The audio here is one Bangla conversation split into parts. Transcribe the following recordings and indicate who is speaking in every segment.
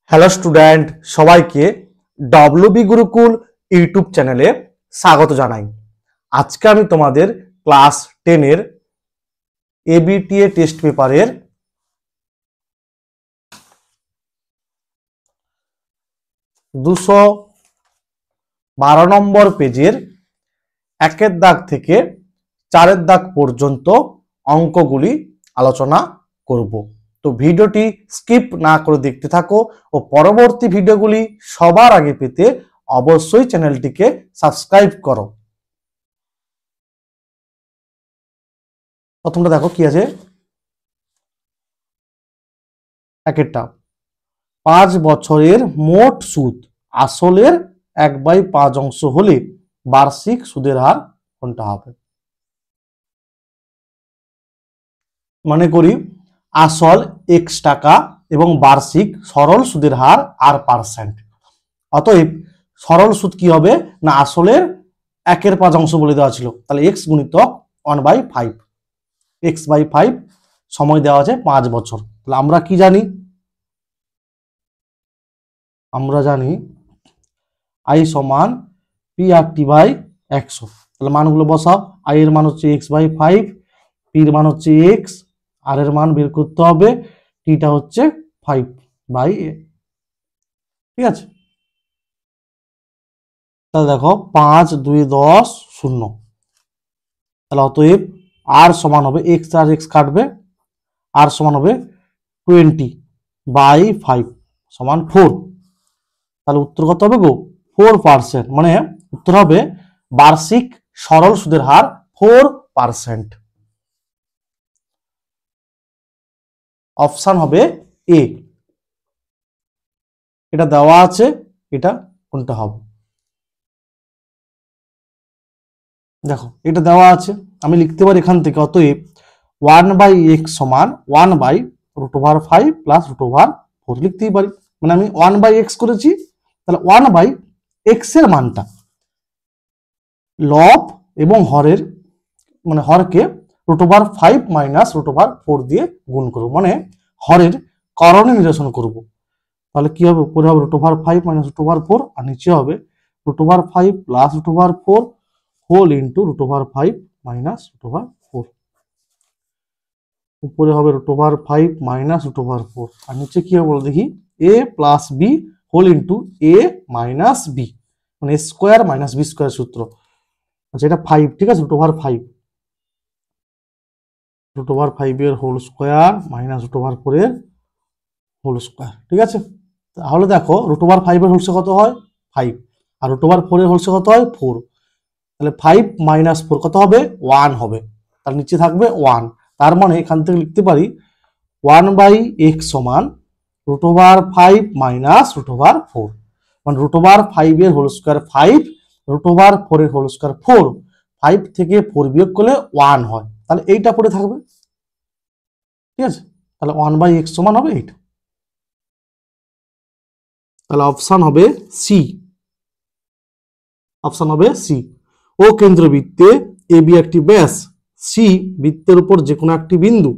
Speaker 1: হ্যালো স্টুডেন্ট, সবাইকে ডব্লিউবি গুরুকুল ইউটিউব চ্যানেলে স্বাগত জানাই। আজকে আমি তোমাদের ক্লাস 10 এর এবিটিএ টেস্ট পেপারের 212 নম্বর পেজের 1 দাগ থেকে 4 দাগ পর্যন্ত অঙ্কগুলি আলোচনা করব। তো ভিডিওটি স্কিপ না করে দেখতে থাকো ও পরবর্তী ভিডিওগুলি সবার আগে পেতে অবশ্যই চ্যানেলটিকে সাবস্ক্রাইব করো। প্রথমটা দেখো কি আছে, একটা 5 বছরের মোট সুদ আসলের 1/5 অংশ হলে বার্ষিক সুদের হার কোনটা হবে? মনে করি আসল x টাকা এবং বার্ষিক সরল সুদের হার r%। অতএব সরল সুদ কি হবে না, আসলের 1/5 অংশ বলে দেওয়া ছিল, তাহলে x গুণিতক 1/5, x/5 সময় দেওয়া আছে 5 বছর। তাহলে আমরা কি জানি, আমরা জানি i সমান p/100। তাহলে মানগুলো বসাও, i এর মান হচ্ছে x/5, p এর মান হচ্ছে x, আর এর মান বের করতে হবে, টিটা হচ্ছে 5/a। ঠিক আছে, তাহলে দেখো 5 2 10 0, তাহলে অতএব আর সমান হবে x আর x কাটবে, আর সমান হবে 20/5 সমান 4। তাহলে উত্তর কত হবে গো? 4%। মানে উত্তর হবে বার্ষিক সরল সুদের হার 4%। অপশন হবে এ। এটা দেওয়া আছে, এটা কোনটা হবে? দেখো এটা দেওয়া আছে, আমি লিখতে পারি এখান থেকে, অতএব 1/x সমান 1/√5 প্লাস √4 লিখতেই পারি। মানে আমি 1/x করেছি, তাহলে 1/x এর মানটা লব এবং হরের, মানে হরকে √5 মাইনাস √4 দিয়ে গুণ করব, মানে হরের করণে নিরসন করব। তাহলে কি হবে? উপরে হবে √5 মাইনাস √4 আর নিচে হবে √5 প্লাস √4 হোল ইন্টু √5 মাইনাস √4। উপরে হবে √5 মাইনাস √4 আর নিচে কি হবে বলো দেখি, a plus B whole into a minus B, মানে স্কোয়ার মাইনাস বি স্কোয়ার সূত্র। আচ্ছা এটা 5, ঠিক আছে, √5 এর হোল স্কোয়ার মাইনাস √4 এর হোল স্কোয়ার। ঠিক আছে, তাহলে দেখো √5 এর হোল কত হয় 5, আর √4 এর হোল কত হয় 4। তাহলে 5 মাইনাস 4 কত হবে? 1 হবে। তার নিচে থাকবে 1। তার মানে এখান থেকে লিখতে পারি 1/x সমান √5 মাইনাস √4, মানে √5 এর হোল স্কোয়ার 5, √4 এর হোল স্কোয়ার 4, 5 থেকে 4 বিয়োগ করলে 1 হয়, তাহলে এইটা পড়ে থাকবে। ঠিক আছে, তাহলে 1/x সমান হবে এইটা। তাহলে অপশন হবে সি, অপশন হবে সি। ও কেন্দ্রবৃত্তে এবি একটি ব্যাস, সি বৃত্তের উপর যে কোনো একটি বিন্দু,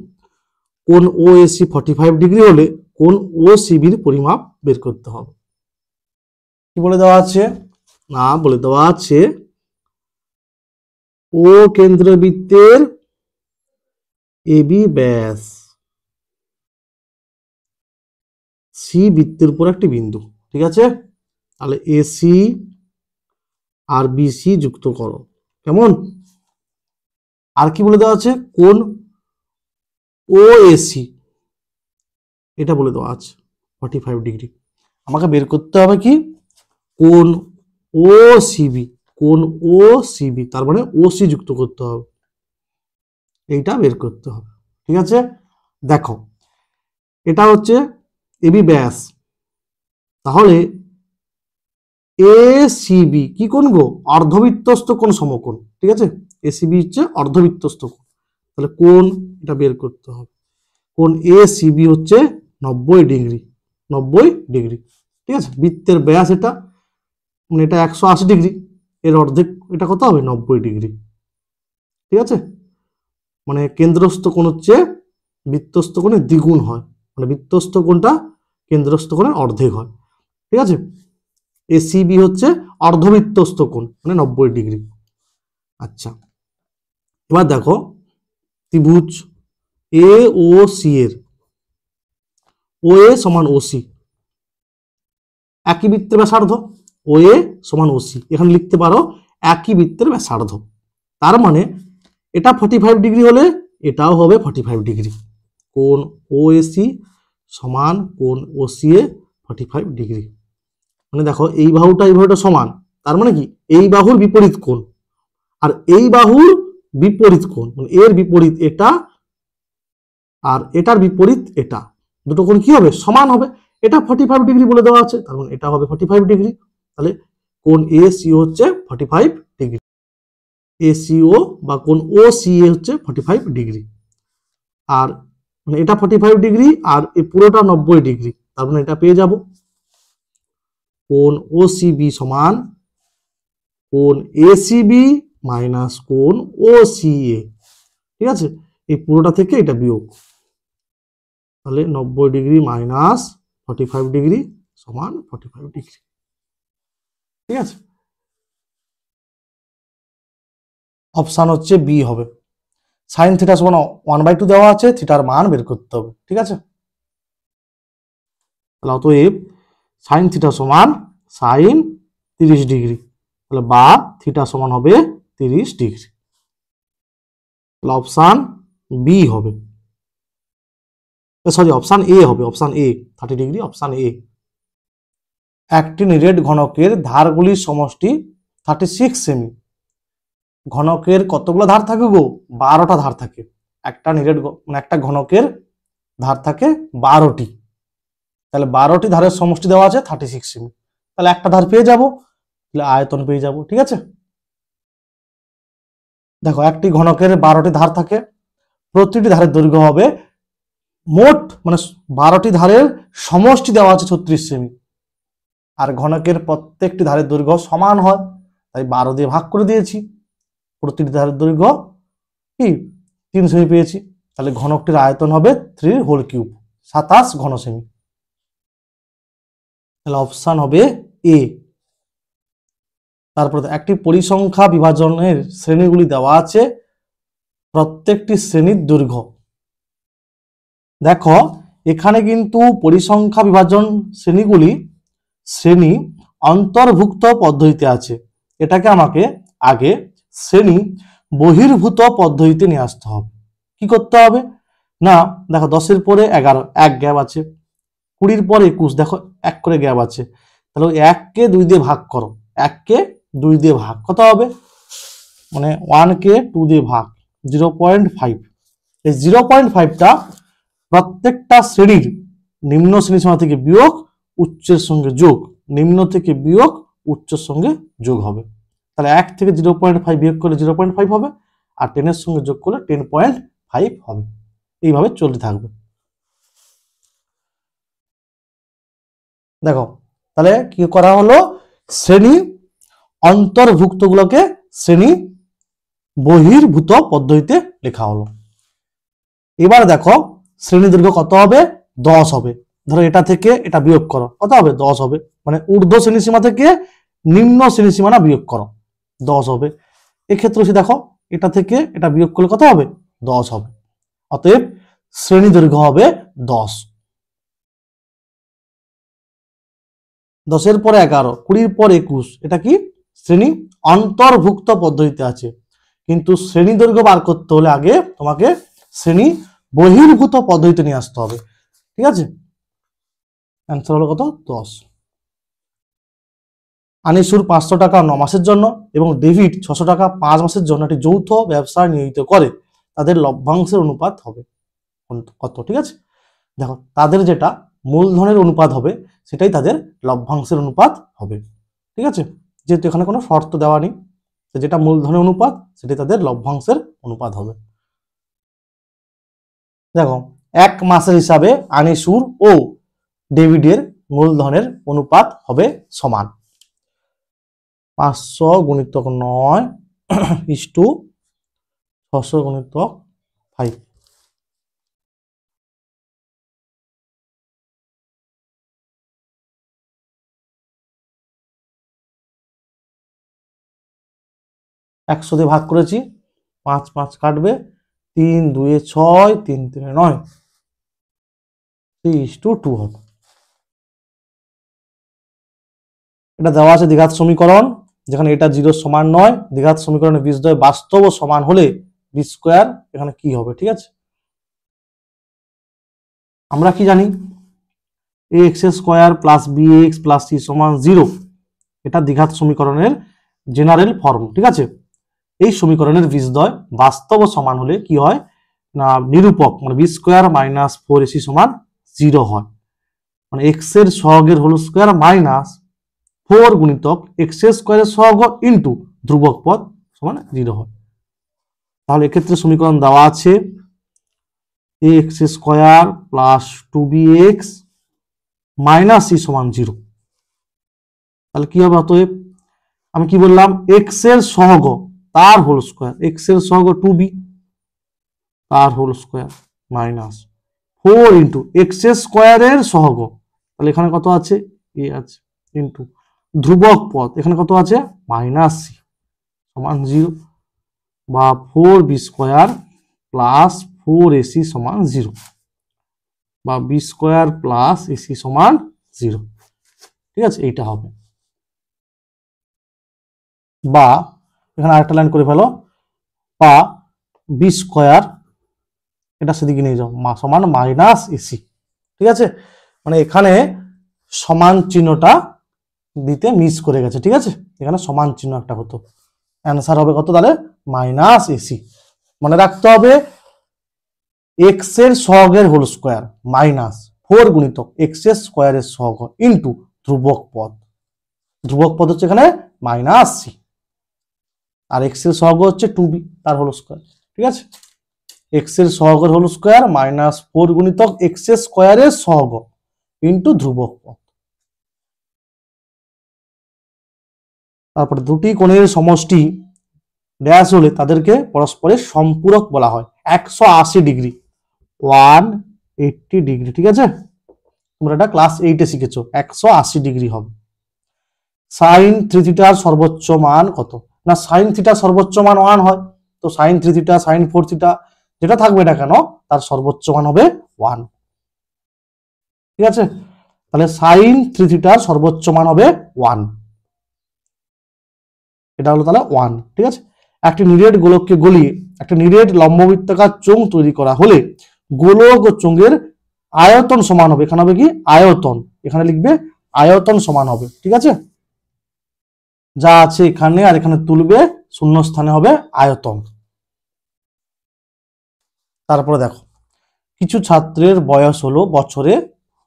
Speaker 1: কোণ ওএসি 45 ডিগ্রি হলে কোণ ওসিবির পরিমাপ বের করতে হবে। কি বলে দেওয়া আছে? না, বলে দেওয়া আছে ও কেন্দ্রবৃত্তের এবি ব্যাস, সি বৃত্তের উপর একটি বিন্দু। ঠিক আছে, তাহলে এসি আর বিসি যুক্ত করো, কেমন? আর কি বলে দেওয়া আছে? কোণ ওএসি, এটা বলে দেওয়া আছে 45 ডিগ্রি। আমাকে বের করতে হবে কি? কোণ ওসিবি, কোণ ওসিবি, তার মানে ওসি যুক্ত করতে হবে, এইটা বের করতে হবে। ঠিক আছে, দেখো এটা হচ্ছে এবি ব্যাস, তাহলে এসিবি কি কোণ গো? অর্ধবৃত্তস্থ কোণ সমকোণ। ঠিক আছে, এসিবি হচ্ছে অর্ধবৃত্তস্থ কোণ, তাহলে কোণ এটা বের করতে হবে। কোণ এসিবি হচ্ছে 90 ডিগ্রি, 90 ডিগ্রি। ঠিক আছে, বৃত্তের ব্যাস এটা, মানে এটা 180 ডিগ্রি, এর অর্ধেক এটা কত হবে? 90 ডিগ্রি। ঠিক আছে, মানে কেন্দ্রস্থ কোণ হচ্ছে বৃত্তস্থ কোণের দ্বিগুণ হয়, মানে বৃত্তস্থ কোণটা কেন্দ্রস্থ কোণের অর্ধেক হয়। ঠিক আছে, এসিবি হচ্ছে অর্ধবৃত্তস্থ কোণ, মানে 90 ডিগ্রি। আচ্ছা, এবার দেখো ত্রিভুজ এ ও সি এর ও এ সমান ওসি, একই বৃত্তের ব্যাসার্ধ। ও এ সমান ওসি, এখানে লিখতে পারো একই বৃত্তের ব্যাসার্ধ। তার মানে এটা 45 ডিগ্রি হলে এটাও হবে 45 ডিগ্রি। কোণ ও এসি সমান কোণ ও সি এ 45 ডিগ্রি। মানে দেখো এই বাহুটা সমান, তার মানে কি এই বাহুর বিপরীত কোণ আর এই বাহুর বিপরীত কোণ, মানে এর বিপরীত এটা আর এটার বিপরীত এটা, দুটো কোণ কি হবে? সমান হবে। এটা 45 ডিগ্রি বলে দেওয়া আছে, তার মানে এটা হবে 45 ডিগ্রি। তাহলে কোণ এ সিও হচ্ছে 45 ডিগ্রি, এসিও বা কোণ ও সি এ হচ্ছে 45 ডিগ্রি। আর মানে এটা 45 ডিগ্রি আর এই পুরোটা 90 ডিগ্রি, তার মানে এটা পেয়ে যাব কোণ ও সিবি সমান কোণ এসিবি মাইনাস কোণ ও সি এ। ঠিক আছে, এই পুরোটা থেকে এটা বিয়োগ, তাহলে 90 ডিগ্রি মাইনাস 45 ডিগ্রি সমান 45 ডিগ্রি। ঠিক আছে, অপশান হচ্ছে বি হবে। সাইন থিটা সমান 1/2 দেওয়া আছে, থিটার মান বের করতে হবে। ঠিক আছে, তাহলে অতএব সাইন থিটা সমান সাইন 30 ডিগ্রি, তাহলে বা থিটা সমান হবে 30 ডিগ্রি। তাহলে অপশান বি হবে, সরি অপশান এ হবে, option A 30 degree, option A. একটি নিরেট ঘনকের ধারগুলির সমষ্টি 36 সেমি। ঘনকের কতগুলো ধার থাকে গো? 12টা ধার থাকে। একটা নিরেট মানে একটা ঘনকের ধার থাকে 12টি, তাহলে 12টি ধারের সমষ্টি দেওয়া আছে 36 সেমি, তাহলে একটা ধার পেয়ে যাব, তাহলে আয়তন পেয়ে যাব। ঠিক আছে, দেখো একটি ঘনকের 12টি ধার থাকে, প্রতিটি ধারের দৈর্ঘ্য হবে মোট মানে 12টি ধারের সমষ্টি দেওয়া আছে 36 সেমি, আর ঘনকের প্রত্যেকটি ধারের দৈর্ঘ্য সমান হয়, তাই 12 দিয়ে ভাগ করে দিয়েছি। প্রতিটি ধারের দৈর্ঘ্য কি 3 সেমি পেয়েছি, তাহলে ঘনকটির আয়তন হবে 3 হোল কিউব, 27 ঘন সেমি। তাহলে অপশান হবে এ। তারপরে একটি পরিসংখ্যা বিভাজনের শ্রেণীগুলি দেওয়া আছে, প্রত্যেকটি শ্রেণীর দৈর্ঘ্য। দেখো এখানে কিন্তু পরিসংখ্যা বিভাজন শ্রেণীগুলি শ্রেণী অন্তর্ভুক্ত পদ্ধতিতে আছে, এটাকে আমাকে আগে শ্রেণী বহির্ভূত পদ্ধতিতে নিয়ে আসতে হবে। কি করতে হবে না, দেখো 10-এর পরে 11 এক গ্যাপ আছে, 20-এর পরে 21 দেখো এক করে গ্যাপ আছে, তাহলে 1কে 2 দিয়ে ভাগ করো, 1কে 2 দিয়ে ভাগ কত হবে, মানে 1কে 2 দিয়ে ভাগ 0.5। এই 0.5টা প্রত্যেকটা শ্রেণীর নিম্ন শ্রেণী সীমা থেকে বিয়োগ উচ্চের সঙ্গে যোগ, নিম্ন থেকে বিয়োগ উচ্চের সঙ্গে যোগ হবে। তাহলে 1 থেকে 0.5 বিয়োগ করলে 0.5 হবে, আর 10-এর সঙ্গে যোগ করলে 10.5 হবে। এইভাবে চলতে থাকবে। দেখো তাহলে কি করা হলো, শ্রেণী অন্তর্ভুক্ত গুলোকে শ্রেণী বহির্ভূত পদ্ধতিতে লেখা হলো। এবার দেখো শ্রেণী দৈর্ঘ্য কত হবে? 10 হবে। ধরো এটা থেকে এটা বিয়োগ করো, কত হবে? 10 হবে, মানে ঊর্ধ্ব শ্রেণীসীমা থেকে নিম্ন শ্রেণীসীমানা বিয়োগ করো, 10 হবে। এক্ষেত্রে দেখো এটা থেকে এটা বিয়োগ করলে কত হবে? 10 হবে। অতএব শ্রেণী দৈর্ঘ্য হবে 10। 10-এর পরে 11, 20-এর পরে 21, এটা কি শ্রেণী অন্তর্ভুক্ত পদ্ধতিতে আছে, কিন্তু শ্রেণী দৈর্ঘ্য বার করতে হলে আগে তোমাকে শ্রেণী বহির্ভূত পদ্ধতিতে নিয়ে আসতে হবে। ঠিক আছে, অ্যান্সার হলো কত? 10। আনিসুর 500 টাকা 9 মাসের জন্য এবং ডেভিড 600 টাকা 5 মাসের জন্য একটি যৌথ ব্যবসায় নিয়োজিত করে, তাদের লভ্যাংশের অনুপাত হবে কত? ঠিক আছে, দেখো তাদের যেটা মূলধনের অনুপাত হবে সেটাই তাদের লভ্যাংশের অনুপাত হবে। ঠিক আছে, যেহেতু এখানে কোনো শর্ত দেওয়া নেই, যেটা মূলধনের অনুপাত সেটাই তাদের লভ্যাংশের অনুপাত হবে। দেখো 1 মাসের হিসাবে আনিসুর ও ডেভিডের মূলধনের অনুপাত হবে সমান 500 গুণিতক 9 ইস্টু 600 গুণিতক 5। 100 দিয়ে ভাগ করেছি, 5 5 কাটবে, 3 2 6, 3 3 9, 3:2 হবে। এটা দেওয়া আছে দ্বিঘাত সমীকরণ, যেখানে এটা 0 সমান নয়। দ্বিঘাত সমীকরণে বীজদ্বয় বাস্তব ও সমান হলে বি স্কোয়ার এখানে কি হবে, ঠিক আছে। আমরা কি জানি, ax square plus bx plus c সমান 0, এটা দ্বিঘাত সমীকরণের জেনারেল ফর্ম, ঠিক আছে। এই সমীকরণের বীজদ্বয় বাস্তব ও সমান হলে কি হয় না, নিরূপক মানে বি স্কোয়ার মাইনাস 4ac সমান 0 হয়। মানে এক্স এর সহগের হোল স্কোয়ার মাইনাস 4 গুণিতক এক্স এর স্কোয়ারের সহগ ইন্টু ধ্রুবক পদ সমান 0 হয়। তাহলে এক্ষেত্রে সমীকরণ দেওয়া আছে x square plus 2bx minus c সমান 0। তাহলে কি হবে, অতএব আমি কি বললাম, এক্স এর সহগ তার হোল স্কোয়ার, এক্স এর সহগ 2b তার whole square minus 4 into X এর স্কোয়ারের সহগ, তাহলে এখানে কত আছে, এ আছে, ইন্টু ধ্রুবক পদ এখানে কত আছে, মাইনাস c সমান 0, বা 4b স্কোয়ার প্লাস 4ac সমান 0, বা বি স্কোয়ার প্লাস এসি সমান 0, ঠিক আছে, এইটা হবে। বা এখানে আরেকটা লাইন করে ফেলো, বা বি স্কোয়ার এটা সেদিকে নিয়ে যাও, সমান মাইনাস এসি, ঠিক আছে। মানে এখানে সমান চিহ্নটা দিতে মিস করে গেছে, ঠিক আছে, এখানে সমান চিহ্ন একটা হতো, অ্যান্সার হবে কত তাহলে, মাইনাস এসি। মনে রাখতে হবে এক্স এর সহগের হোল স্কোয়ার মাইনাস 4 গুণিতক এক্স এর স্কোয়ারের সহগ ইন্টু ধ্রুবক পদ, ধ্রুবক পদ হচ্ছে এখানে মাইনাস সি, আর এক্স এর সহগ হচ্ছে 2b তার হোল স্কোয়ার, ঠিক আছে। এক্স এর সহগের হোল স্কোয়ার মাইনাস 4 গুণিতক এক্স এর স্কোয়ারের সহগ ইন্টু ধ্রুবক পদ। তারপরে দুটি কোণের সমষ্টি ড্যাশ হলে তাদেরকে পরস্পরের সম্পূরক বলা হয়। 180 ডিগ্রি 180 ডিগ্রি, ঠিক আছে, তোমরা এটা ক্লাস 8-এ শিখেছো, 180 ডিগ্রি হবে। সাইন 3 থিটার সর্বোচ্চ মান কত, না সাইন থিটা সর্বোচ্চ মান 1 হয়, তো সাইন 3 থিটা সাইন 4 থিটা যেটা থাকবে না কেন তার সর্বোচ্চ মান হবে 1, ঠিক আছে। তাহলে সাইন 3 থিটার সর্বোচ্চ মান হবে 1, এটা হলো তাহলে 1, ঠিক আছে। একটি নিরেট গোলককে গলিয়ে একটা নিরেট লম্ববৃত্তাকার চোঙ তৈরি করা হলে গোলক ও চোঙের আয়তন সমান হবে, এখানে হবে কি আয়তন, এখানে লিখবে আয়তন সমান হবে, ঠিক আছে। যা আছে এখানে আর এখানে তুলবে, শূন্য স্থানে হবে আয়তন। তারপরে দেখো, কিছু ছাত্রের বয়স হলো বছরে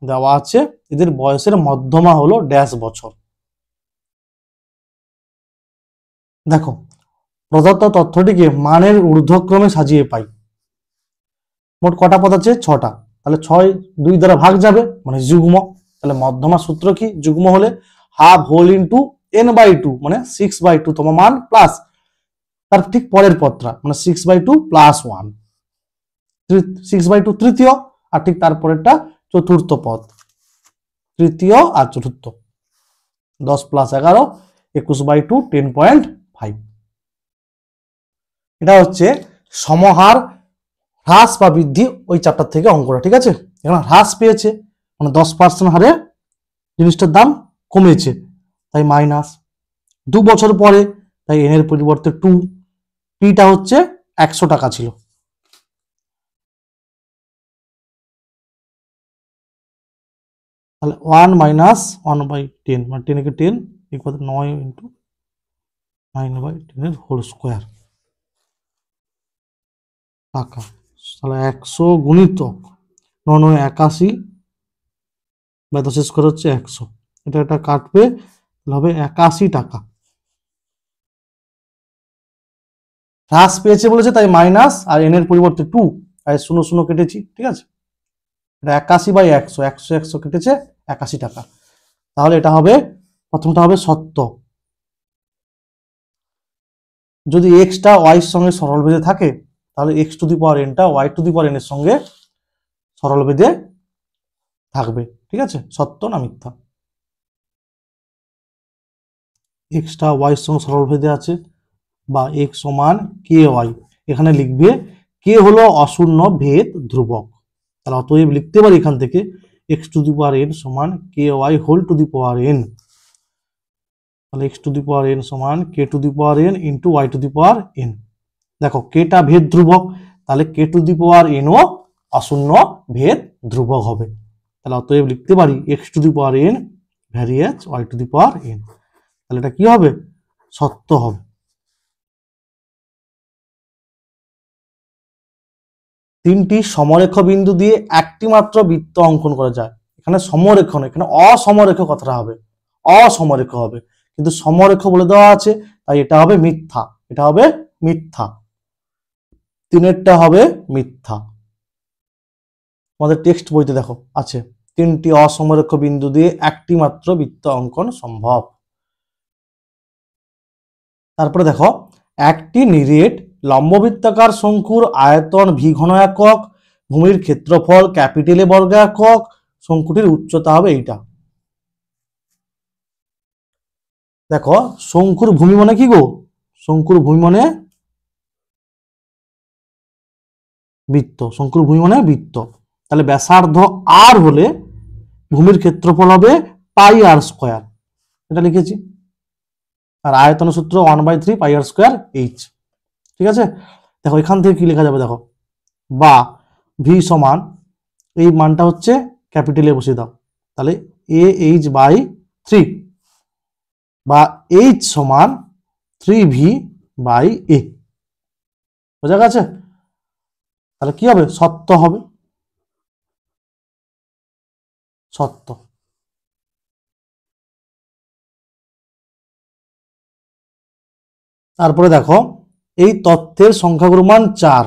Speaker 1: দেওয়া আছে, এদের বয়সের মধ্যমা হলো ড্যাশ বছর। দেখো প্রদত্ত তথ্যটিকে মানের ঊর্ধ্বক্রমে সাজিয়ে পাই। মোট কটা পদ আছে, 6টা, তাহলে 6 2 দ্বারা ভাগ যাবে মানে যুগ্ম, তাহলে মধ্যমা সূত্র কি, যুগ্ম হলে হাফ হোল ইন্টু n/2 মানে 6/2 তম মান প্লাস তার ঠিক পরের পদটা মানে 6/2 প্লাস 1, 6/2 তৃতীয়, আর ঠিক তারপরেরটা চতুর্থ পদ, তৃতীয় আর চতুর্থ, 10 + 11 21/2 10.5। এটা হচ্ছে সমহার হ্রাস বা বৃদ্ধি ওই চ্যাপ্টার থেকে অঙ্কটা, ঠিক আছে। এখানে হ্রাস পেয়েছে মানে 10% হারে জিনিসটার দাম কমেছে, তাই মাইনাস। 2 বছর পরে তাই এন এর পরিবর্তে 2, পিটা হচ্ছে 100 টাকা ছিল, তাহলে 1 মাইনাস 1/10 মানে 10 কে 10 ইকুয়াল 9 ইন্টু 9/10 এর হোল স্কোয়ার টাকা, তাহলে 100 গুণিতক 9 81 বা 10 স্কোয়ার হচ্ছে 100, এটা কাটবে হবে 81 টাকা। হ্রাস পেয়েছে বলেছে তাই মাইনাস, আর এন এর পরিবর্তে 2 তাই 0 0 কেটেছি, ঠিক আছে। এটা 81/100, 100 100 কেটেছে 81 টাকা, তাহলে এটা হবে প্রথমটা হবে সত্য। যদি এক্সটা ওয়াই এর সঙ্গে সরল বেঁধে থাকে তাহলে x two the power n টা y two the power n এর সঙ্গে সরল বেঁধে থাকবে, ঠিক আছে, সত্য না মিথ্যা। এক্সটা ওয়াই এর সঙ্গে সরল বেঁধে আছে বা এক্স সমান কে ওয়াই, এখানে লিখবে কে হলো অশূন্য ভেদ ধ্রুবক, তাহলে অতএব লিখতে পারি এখান থেকে x to the power n সমান k y whole to the power n, তাহলে x to the power n সমান k to the power n into y to the power n. দেখো কেটা ভেদ ধ্রুবক, তাহলে কে টু দি পাওয়ার এনও অশূন্য ভেদ ধ্রুবক হবে, তাহলে অতএব লিখতে পারি x to the power n varies y to the power n, তাহলে এটা কি হবে সত্য হবে। তিনটি সমরেখ বিন্দু দিয়ে একটি মাত্র বৃত্ত অঙ্কন করা যায়, এখানে সমরেখ নয়, এখানে অসমরেখ কথাটা হবে, অসমরেখ হবে, কিন্তু সমরেখ বলে দেওয়া আছে তাই এটা হবে মিথ্যা, এটা হবে মিথ্যা, তিনেরটা হবে মিথ্যা। আমাদের টেক্সট বইতে দেখো আছে তিনটি অসমরেখ বিন্দু দিয়ে একটি মাত্র বৃত্ত অঙ্কন সম্ভব। তারপরে দেখো একটি নিরেট লম্ববৃত্তাকার শঙ্কুর আয়তন ভি ঘন একক, ভূমির ক্ষেত্রফল ক্যাপিটাল এ বর্গ একক, শঙ্কুটির উচ্চতা হবে এইটা। দেখো শঙ্কুর ভূমি মানে কি গো, শঙ্কুর ভূমি মানে বৃত্ত, শঙ্কুর ভূমি মানে বৃত্ত, তাহলে ব্যাসার্ধ আর হলে ভূমির ক্ষেত্রফল হবে পাই আর স্কোয়ার, এটা লিখেছি, আর আয়তন সূত্র 1/3 পাই আর স্কোয়ার এইচ। ঠিক আছে, দেখো এখান থেকে কি লেখা যাবে, দেখো বা ভি সমান এই মানটা হচ্ছে ক্যাপিটালে বসিয়ে দাও, তাহলে এ এইচ বাই 3 বা এইচ সমান 3v বাই এ, বোঝা গেছে, তাহলে কি হবে সত্য হবে, সত্য। তারপরে দেখো এই তথ্যের সংখ্যাগুরু মান 4,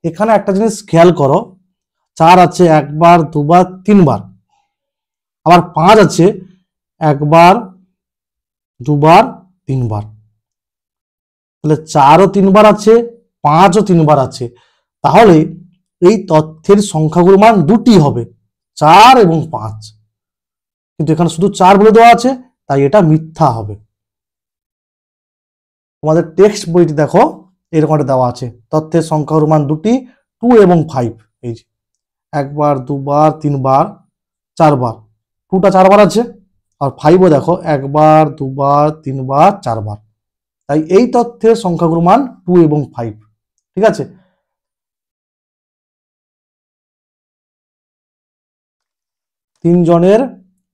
Speaker 1: এখানে একটা জিনিস খেয়াল করো 4 আছে একবার দুবার তিনবার, আবার 5 আছে একবার দুবার তিনবার, তাহলে 4ও 3বার আছে 5ও 3বার আছে, তাহলে এই তথ্যের সংখ্যাগুরু মান দুটি হবে 4 এবং 5, কিন্তু এখানে শুধু 4 বলে দেওয়া আছে তাই এটা মিথ্যা হবে। তোমাদের টেক্সট বইটি দেখো এরকম একটা দেওয়া আছে তথ্যের সংখ্যাগুরু মান দুটি 2 এবং 5, এই যে একবার দুবার তিনবার চারবার, 2টা 4বার আছে, আর 5ও দেখো একবার দুবার তিনবার চারবার, তাই এই তথ্যের সংখ্যাগুরু মান 2 এবং 5। ঠিক আছে, তিনজনের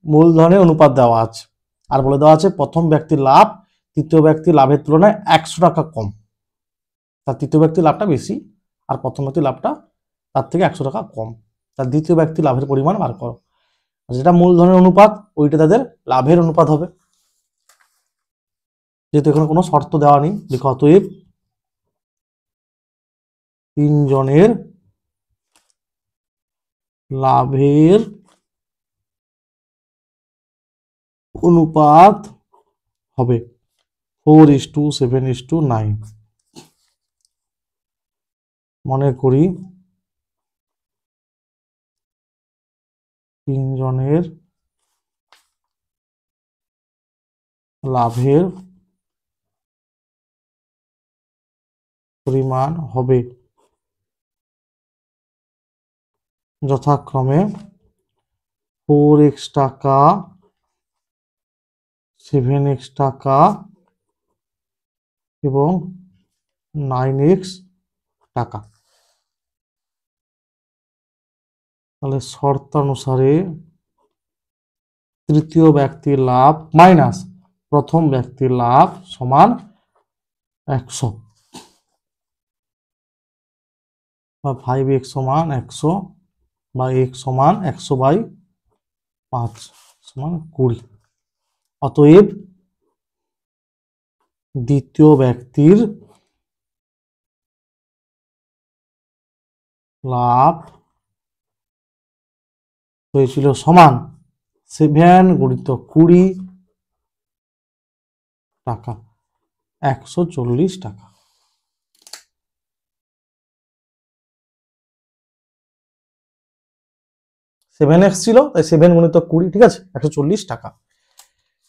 Speaker 1: মূলধনের অনুপাত দেওয়া আছে, আর বলে দেওয়া আছে প্রথম ব্যক্তির লাভ তৃতীয় ব্যক্তির লাভের তুলনায় 100 টাকা কম, তার তৃতীয় ব্যক্তির লাভটা বেশি আর প্রথম ব্যক্তির লাভটা তার থেকে 100 টাকা কম, তার দ্বিতীয় ব্যক্তির লাভের পরিমাণ বার করো, যেটা মূলধনের অনুপাত ওইটা তাদের লাভের অনুপাত হবে, যেহেতু এখানে কোনো শর্ত দেওয়া নেই, দেখো অতএব তিনজনের লাভের অনুপাত হবে 4:7:9। মনে করি তিনজনের লাভের পরিমাণ হবে যথাক্রমে 4x টাকা 7x টাকা এবং 9x টাকা, তাহলে শর্তানুসারে তৃতীয় ব্যক্তির লাভ মাইনাস প্রথম ব্যক্তির লাভ সমান 100 বা 5x সমান 100 বা x সমান 100/5 সমান 20। অতএব দ্বিতীয় ব্যক্তির লাভ হয়েছিল সমান 7 × 20 টাকা, 140 টাকা। সেভেন এক্স ছিল তাই 7 × 20, ঠিক আছে, 140 টাকা।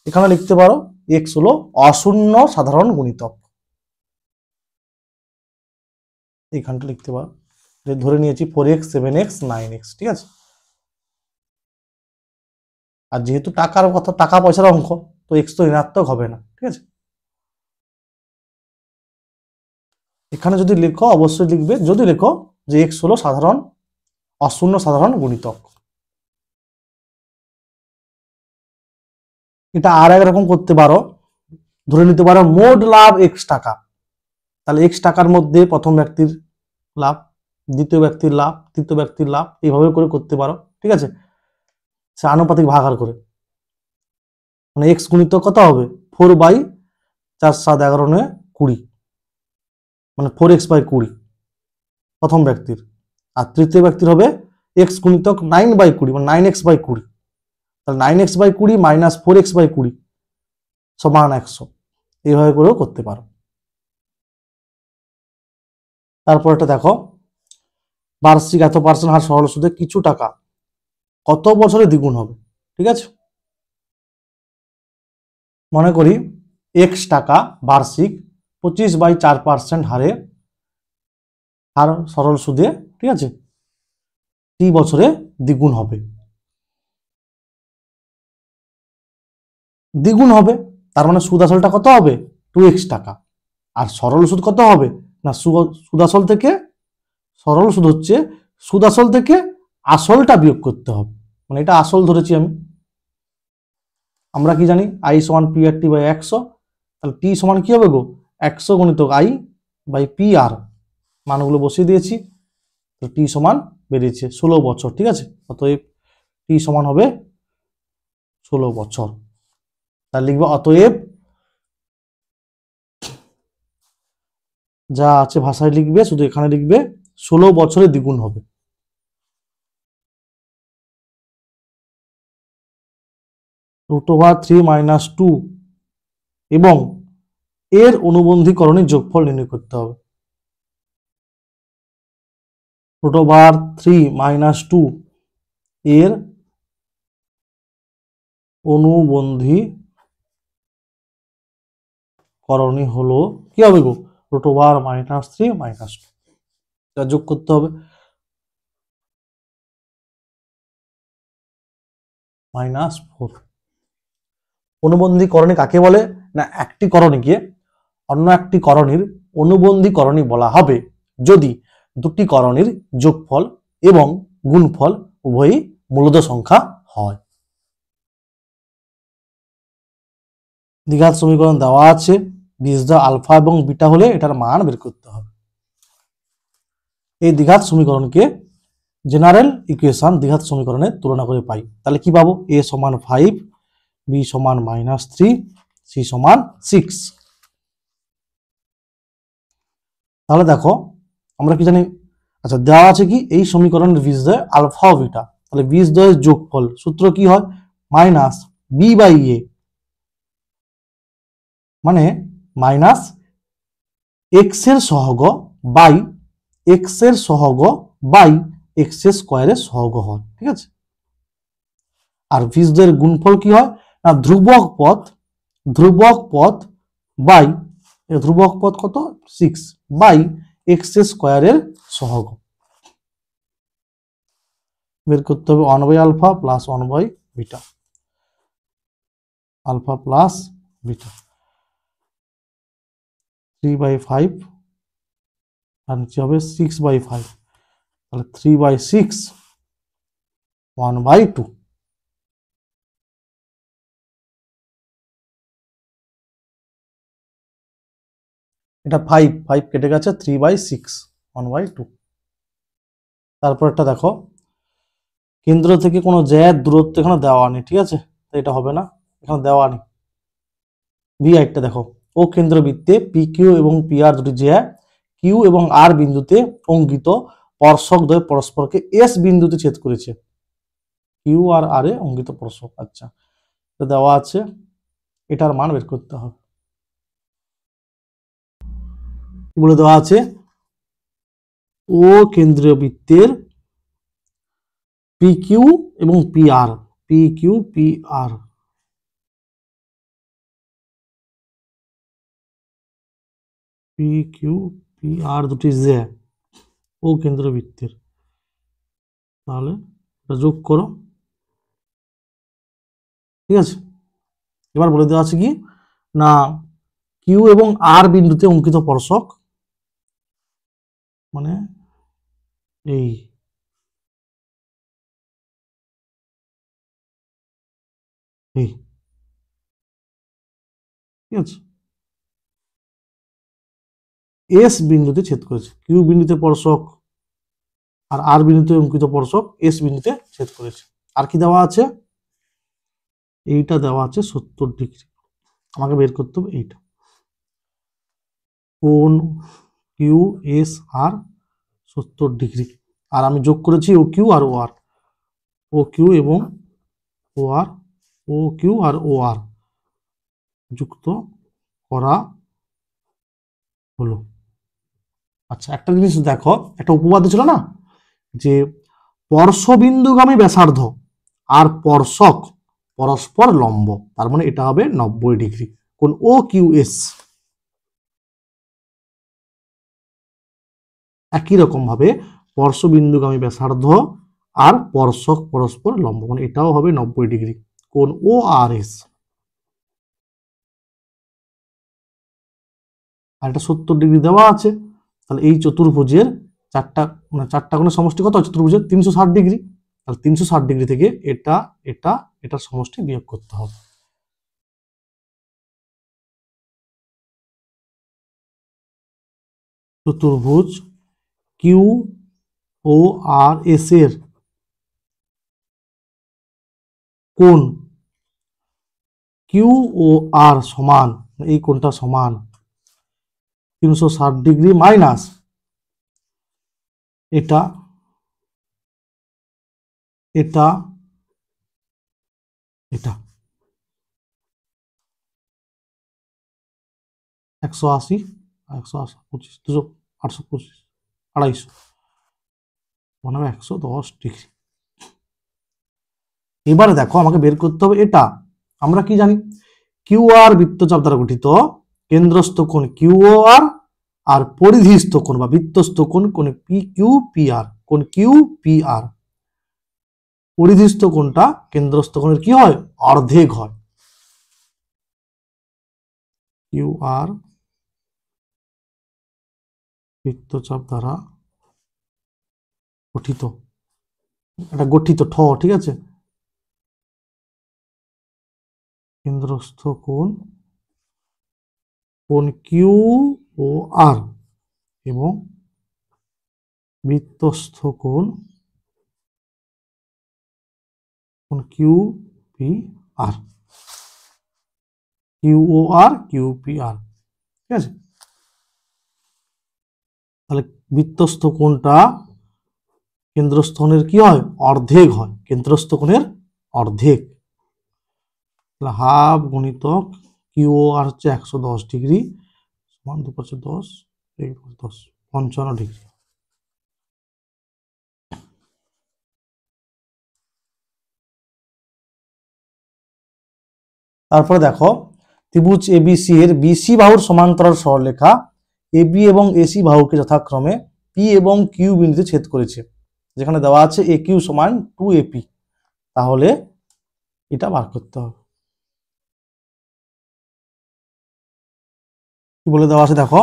Speaker 1: এখানে লিখতে পারো এক্স হলো অশূন্য সাধারণ গুণিতক। এইখানটা লিখতে পারো, যে ধরে নিয়েছি 4x 7x 9x, ঠিক আছে। আর যেহেতু টাকার কথা, টাকা পয়সার অঙ্ক, তো এক্স তো ঋণাত্মক হবে না, ঠিক আছে। এখানে যদি লেখো অবশ্যই লিখবে, যদি লেখো যে এক্স হলো সাধারণ অশূন্য সাধারণ গুণিতক। এটা আর একরকম করতে পারো, ধরে নিতে পারো মোট লাভ এক্স টাকা, তাহলে এক্স টাকার মধ্যে প্রথম ব্যক্তির লাভ, দ্বিতীয় ব্যক্তির লাভ, তৃতীয় ব্যক্তির লাভ, এইভাবে করে করতে পারো, ঠিক আছে। সে আনুপাতিক ভাগাকার করে, মানে এক্স গুণিতক কত হবে 4/4 7 11 9 20, মানে 4x/20 প্রথম ব্যক্তির। আর তৃতীয় ব্যক্তির হবে এক্স গুণিতক 9/20, মানে 9x/20, তাহলে 9x/20 মাইনাস 4x/20 সমান 100, এইভাবে করেও করতে পারো। তারপর এটা দেখো, বার্ষিক এত % হার সরল সুদে কিছু টাকা কত বছরে দ্বিগুণ হবে, ঠিক আছে। মনে করি এক্স টাকা বার্ষিক 25/4% হারে হার সরল সুদে, ঠিক আছে, টি বছরে দ্বিগুণ হবে। দ্বিগুণ হবে তার মানে সুদ আসলটা কত হবে 2x টাকা, আর সরল সুদ কত হবে না সুদ আসল থেকে, সরল সুদ হচ্ছে সুদ আসল থেকে আসলটা বিয়োগ করতে হবে, মানে এটা আসল ধরেছি আমি। আমরা কি জানি i সমান prt/100, তাহলে টি সমান কি হবে গো 100 গুণিতক i বাই পি আর, মানগুলো বসিয়ে দিয়েছি, তো টি সমান বেরিয়েছে 16 বছর, ঠিক আছে। অতএব টি সমান হবে 16 বছর। তাহলে লিখবো অতএব, যা আছে ভাষায় লিখবে, শুধু এখানে লিখবে 16 বছরে দ্বিগুণ হবে। √3 - 2 এবং এর অনুবন্ধীকরণে যোগফল নির্ণয় করতে হবে। √3 - 2 এর অনুবন্ধীকরণই হলো কি হবে গো √3 - 2, যোগ করতে হবে -4। অনুবন্ধীকরণী কাকে বলে না, একটি করণীকে অন্য একটি করণীর অনুবন্ধীকরণী বলা হবে যদি দুটি করণীর যোগফল এবং গুণফল উভয়ই মূলদ সংখ্যা হয়। দ্বিঘাত সমীকরণ দেওয়া আছে, বীজদ্বয় আলফা এবং বিটা হলে এটার মান বের করতে হবে। এই দ্বিঘাত সমীকরণকে জেনারেল ইকুয়েশন দ্বিঘাত সমীকরণে তুলনা করে পাই, তাহলে কি পাবো a সমান 5, b সমান -3, c সমান 6। তাহলে দেখো আমরা কি জানি, আচ্ছা দেওয়া আছে কি এই সমীকরণের বীজদ্বয় আলফা ও বিটা, তাহলে বীজদ্বয়ের যোগফল সূত্র কি হয় -b/a, মানে -x এর সহগ বাই x এর সহগ বাই x স্কয়ারের সহগ হয়, ঠিক আছে। আর বীজদ্বয়ের গুণফল কি হয় না ধ্রুবক পদ বাই ধ্রুবক পদ কত 6 বাই x স্কয়ারের সহগ, বের করতে হবে 1/α প্লাস 1/β, আলফা প্লাস বিটা 3/5 আর নিচে হবে 6/5, তাহলে 3/6 1/2। এটা 5 কেটে গেছে 3/6 1/2। তারপর একটা দেখো, কেন্দ্র থেকে কোনো জ্যায়ের দূরত্ব এখানে দেওয়া নেই, ঠিক আছে, তো এটা হবে না, এখানে দেওয়া নেই। বি1টা দেখো, ও কেন্দ্রবৃত্তে পি কিউ এবং পি আর দুটি জ্যা কিউ এবং আর বিন্দুতে অঙ্কিত স্পর্শক দ্বয় পরস্পরকে এস বিন্দুতে ছেদ করেছে, কিউ আর আর এ অঙ্কিত স্পর্শক। আচ্ছা এটা দেওয়া আছে, এটার মান বের করতে হবে। কি বলে দেওয়া আছে, ও কেন্দ্রীয় বৃত্তের পি কিউ এবং P R, P Q P R P Q P R দুটি জ্যা, ও কেন্দ্রবৃত্তের, তাহলে এটা যোগ করো, ঠিক আছে। এবার বলে দেওয়া আছে কি না কিউ এবং আর বিন্দুতে অঙ্কিত স্পর্শক, মানে এই এই ঠিক আছে, এস বিন্দুতে ছেদ করেছে। কিউ বিন্দুতে স্পর্শক আর আর বিন্দুতে অঙ্কিত স্পর্শক এস বিন্দুতে ছেদ করেছে। আর কি দেওয়া আছে, এইটা দেওয়া আছে 70 ডিগ্রি, আমাকে বের করতে হবে এইটা, কোণ কিউ এস আর 70 ডিগ্রি। আর আমি যোগ করেছি ও কিউ আর ও আর, ও কিউ এবং ও আর, ও কিউ আর ও আর যুক্ত করা হলো। আচ্ছা, একটা জিনিস দেখো, একটা উপপাদ্য ছিল না যে স্পর্শবিন্দুগামী ব্যাসার্ধ আর স্পর্শক পরস্পর লম্ব, তার মানে এটা হবে 90 ডিগ্রি। কোন ও কিউ এস একই রকম ভাবে স্পর্শবিন্দুগামী ব্যাসার্ধ আর স্পর্শক পরস্পর লম্ব, মানে এটাও হবে 90 ডিগ্রি। কোন ও আর এস, আর এটা 70 ডিগ্রি দেওয়া আছে। তাহলে এই চতুর্ভুজের চারটা কোণের সমষ্টি কত, চতুর্ভুজের 360 ডিগ্রি। তাহলে 360 ডিগ্রি থেকে এটা এটা এটার সমষ্টি বিয়োগ করতে হবে। চতুর্ভুজ কিউ ও আর এস এর কোণ কিউ ও আর সমান, এই কোণটা সমান 360 ডিগ্রি মাইনাস এটা এটা এটা 180 180 25 200 825 250 মানে 110 ডিগ্রি। এবারে দেখো আমাকে বের করতে হবে এটা, আমরা কি জানি কিউ আর বৃত্তচাপ দ্বারা গঠিত কেন্দ্রস্থ কোণ কিউ আর আর পরিধিস্থ কোণ বা বৃত্তস্থ কোণ পি কিউ পি আর, কোণ কিউ পি আর। পরিধিস্থ কোণটা কেন্দ্রস্থ কোণের কি হয়, অর্ধেক হয়। কিউ আর বৃত্তচাপ দ্বারা গঠিত, এটা গঠিত ঠ, ঠিক আছে, কেন্দ্রস্থ কোণ কিউ ও আর এবং বৃত্তস্থ কোণ কিউ পি আর, কিউ ও আর কিউ পি আর, ঠিক আছে। তাহলে বৃত্তস্থ কোণটা কেন্দ্রস্থ কোণের কি হয়, অর্ধেক হয়, কেন্দ্রস্থ কোণের অর্ধেক। তাহলে হাফ গুণিতক কিউ আর হচ্ছে 110 ডিগ্রি সমান 2 10 10 55 ডিগ্রি। তারপরে দেখো ত্রিভুজ এবিসি এর বিসি বাহুর সমান্তরাল সরলরেখা এবি এবং এসি বাহুকে যথাক্রমে পি এবং কিউ বিন্দুতে ছেদ করেছে, যেখানে দেওয়া আছে এ কিউ সমান 2AP। তাহলে এটা বার করতে হবে। কি বলে দেওয়া আছে দেখো,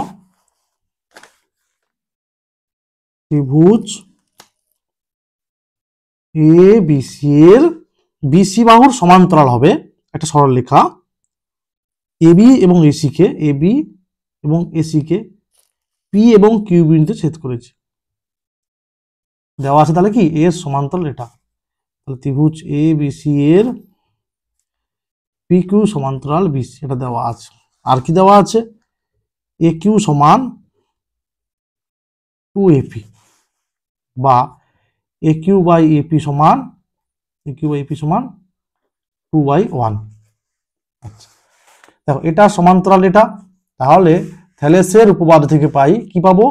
Speaker 1: ত্রিভুজ এ বিসি এর বিসি বাহুর সমান্তরাল হবে একটা সরলরেখা এবি এবং এসি কে পি এবং কিউ বিন্দুতে ছেদ করেছে, দেওয়া আছে তাহলে কি এর সমান্তরাল এটা। তাহলে ত্রিভুজ এ বিসি এর পি কিউ সমান্তরাল বিসি, এটা দেওয়া আছে। আর কি দেওয়া আছে, এ কিউ সমান 2AP বা এ কিউ বাই এপি সমান 2/1। আচ্ছা দেখো এটা সমান্তরাল এটা, তাহলে থ্যালেসের উপপাদ্য থেকে পাই কি পাবো,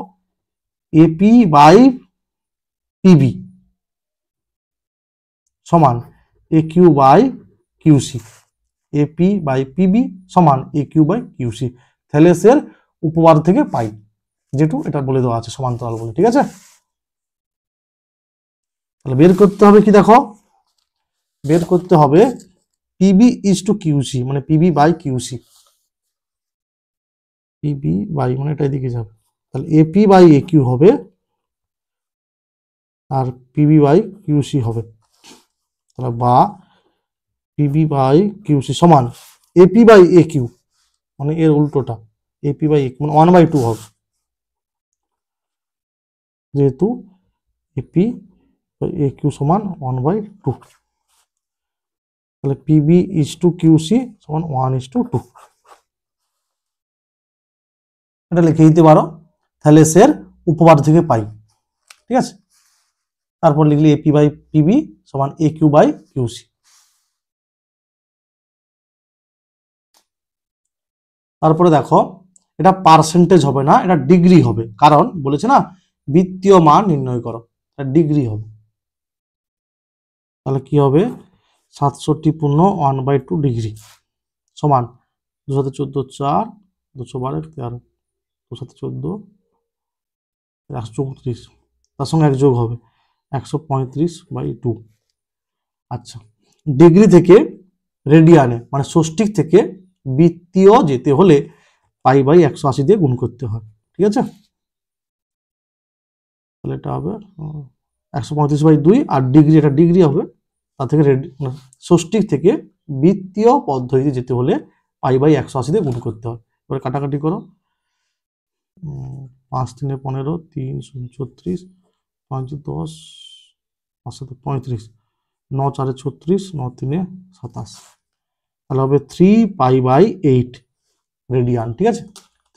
Speaker 1: এপি বাই পিবি সমান A Q by QC, AP by PB সমান এ কিউ বাই কিউসি। থ্যালেসের উপপাদ্য থেকে পাই, যেটু এটা বলে দেওয়া আছে সমান্তরাল বলে, ঠিক আছে। তাহলে বের করতে হবে কি, দেখো বের করতে হবে পিবি ইজ টু কিউসি, মানে PB by QC, PB by মানে এটা এদিকে যাবে, তাহলে এপি বাই এ কিউ হবে আর পিবি বাই কিউসি হবে, তাহলে বা পিবি বাই কিউসি সমান এপি বাই এ কিউ, মানে এর উল্টোটা, এপি বাই এ কিউ মানে 1/2 হবে, যেহেতু এপি বাই এ কিউ সমান 1/2, তাহলে পিবি ইজ টু কিউসি সমান 1:2, এটা লিখে দিতে পারো থ্যালেসের উপপাদ্য থেকে পাই, ঠিক আছে। তারপর লিখলি এপি বাই পিবি সমান এ কিউ বাই কিউসি। তারপরে দেখো এটা পার্সেন্টেজ হবে না, এটা ডিগ্রি হবে, কারণ বলেছে না বৃত্তীয় মান নির্ণয় করো, ডিগ্রি হবে। তাহলে কি হবে 67 পূর্ণ 1/2 ডিগ্রি সমান 214 4 212 13 214 134, তার সঙ্গে এক যোগ হবে 135/2। আচ্ছা, ডিগ্রি থেকে রেডিয়ানে মানে ষষ্ঠিক থেকে বৃত্তীয় যেতে হলে পাই বাই 180 দিয়ে গুণ করতে হয়, ঠিক আছে। তাহলে এটা হবে 135/2 আর ডিগ্রি, এটা ডিগ্রি হবে, তা থেকে ষষ্ঠিক থেকে বৃত্তীয় পদ্ধতিতে যেতে হলে পাই বাই 180 দিয়ে গুণ করতে হয়। এবার কাটাকাটি করো, 5 3 15 3 0 36 5 10 5 7 35 9 4 36 9 3 27, তাহলে হবে 3π/8 রেডিয়ান, ঠিক আছে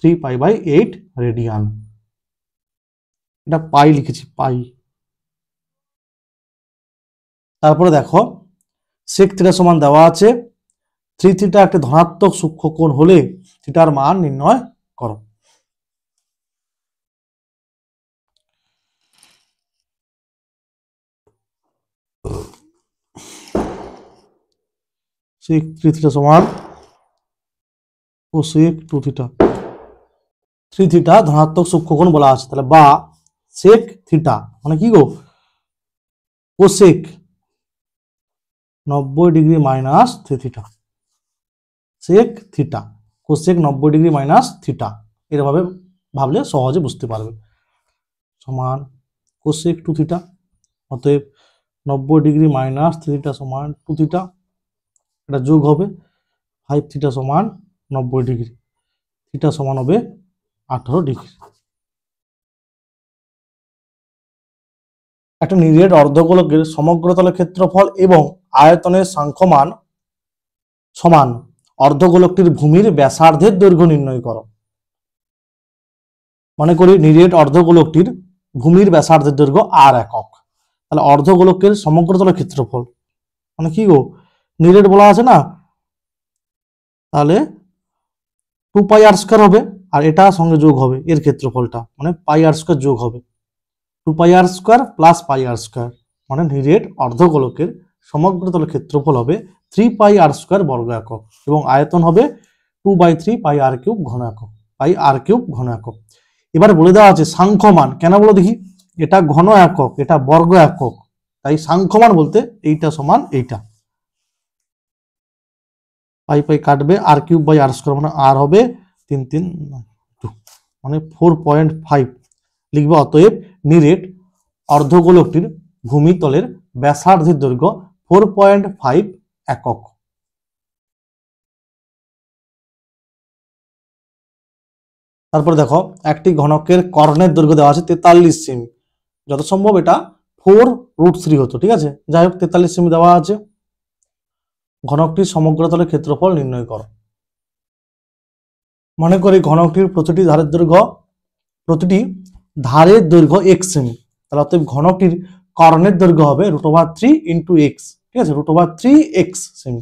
Speaker 1: 3π/8 রেডিয়ান, এটা পাই লিখেছি পাই। তারপরে দেখো সেক থিটা সমান দেওয়া আছে 3 থিটা একটা ধনাত্মক সূক্ষ্মকোণ হলে থিটার মান নির্ণয় করো। সেক 3 থিটা সমান কোসেক 2 থিটা, 3 থিটা ধনাত্মক সূক্ষ্মকোণ বলা আছে, তাহলে বা সেক থিটা মানে কি গো cosec 90 degree minus 3 theta, sec theta cosec 90 degree minus theta, এরভাবে ভাবলে সহজে বুঝতে পারবে, সমান কোসেক 2 থিটা, অতএব 90 ডিগ্রি মাইনাস 3 থিটা সমান 2 থিটা, এটা যোগ হবে 5 থিটা সমান 90 ডিগ্রি, থিটা সমান হবে 18 ডিগ্রি। একটা নিরেট অর্ধগোলকের সমগ্রতলের ক্ষেত্রফল এবং আয়তনের সাংখ্যমান সমান অর্ধগোলকটির ভূমির ব্যাসার্ধের দৈর্ঘ্য নির্ণয় করো। মনে করি নিরেট অর্ধগোলকটির ভূমির ব্যাসার্ধের দৈর্ঘ্য r একক, তাহলে অর্ধগোলকের সমগ্রতলের ক্ষেত্রফল মানে কি গো নিরেট বলা আছে না, তাহলে 2πr² হবে, আর এটা সঙ্গে যোগ হবে এর ক্ষেত্রফলটা মানে πr² যোগ হবে, 2πr² প্লাস πr², মানে নিরেট অর্ধগোলকের সমগ্রতলের ক্ষেত্রফল হবে 3πr² বর্গ একক এবং আয়তন হবে 2/3πr³ ঘন একক, πr³ ঘন একক। এবার বলে দেওয়া আছে সাংখ্যমান, কেন বলো দেখি, এটা ঘন একক এটা বর্গ একক, তাই সাংখ্যমান বলতে এইটা সমান এইটা, পাই পাই কাটবে r³/r² মানে r হবে 3 3 মানে 4.5 লিখবে। অতএব নিরেট অর্ধগোলকটির ভূমিতলের ব্যাসার্ধের দৈর্ঘ্য 4.5 একক। তারপর দেখো একটি ঘনকের কর্ণের দৈর্ঘ্য দেওয়া আছে 43 সেমি, যত সম্ভব এটা 4√3 হতো, ঠিক আছে, যাই হোক 43 সেমি দেওয়া আছে। ঘনকটির সমগ্রতলের ক্ষেত্রফল নির্ণয় করো। মনে করি ঘনকটির প্রতিটি ধারের দৈর্ঘ্য x সেমি, তাহলে অতএব ঘনকটির কর্ণের দৈর্ঘ্য হবে √3 × x, ঠিক আছে √3x সেমি।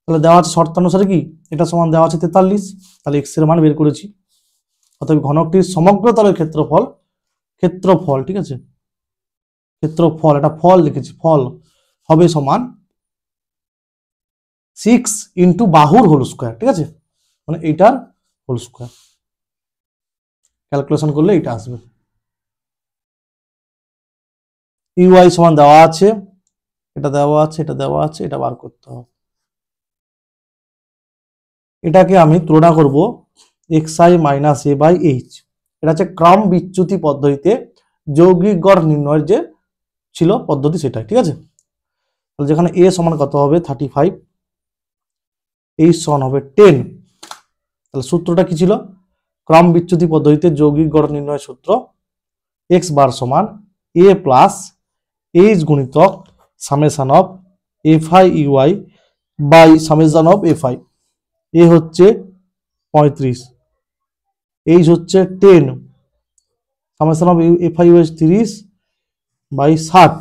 Speaker 1: তাহলে দেওয়া আছে শর্তানুসারে কি এটা সমান দেওয়া আছে 43, তাহলে x এর মান বের করেছি। অতএব ঘনকটির সমগ্রতলের ক্ষেত্রফল ঠিক আছে ক্ষেত্রফল, এটা ফল লিখেছি, ফল হবে সমান 6 × বাহুর হোল স্কয়ার, ঠিক আছে মানে এইটার হোল স্কয়ার, ক্যালকুলেশন করলে এটা আসবে। ইউআই সমান দেওয়া আছে, এটা দেওয়া আছে, এটা দেওয়া আছে, এটা বার করতে হবে। এটাকে আমি তুলনা করব xi minus A by H. এটা হচ্ছে ক্রম বিচ্যুতি পদ্ধতিতে যৌগিক গড় নির্ণয়ের যে ছিল পদ্ধতি সেটাই, ঠিক আছে। তাহলে যেখানে এ সমান কত হবে 35, এইচ সমান হবে 10। তাহলে সূত্রটা কি ছিল? ক্রম বিচ্যুতি পদ্ধতিতে যৌগিক গড় নির্ণয়ের সূত্র এক্স বার সমান এ প্লাস এইচ গুণিতক summation of f i u i by summation of f i. A হচ্ছে 35, এইচ হচ্ছে 10, summation of f i u s 30 by 60।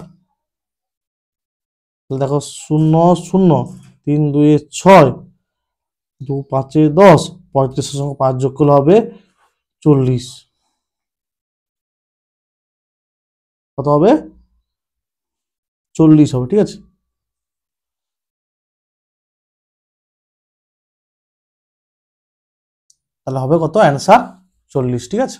Speaker 1: দেখো 0 0, 3 2 6, 2 5 10, 35 এর সঙ্গে 5 যোগ করলে হবে 40। কত হবে? 40 হবে, ঠিক আছে। তাহলে হবে কত? অ্যান্সার 40, ঠিক আছে।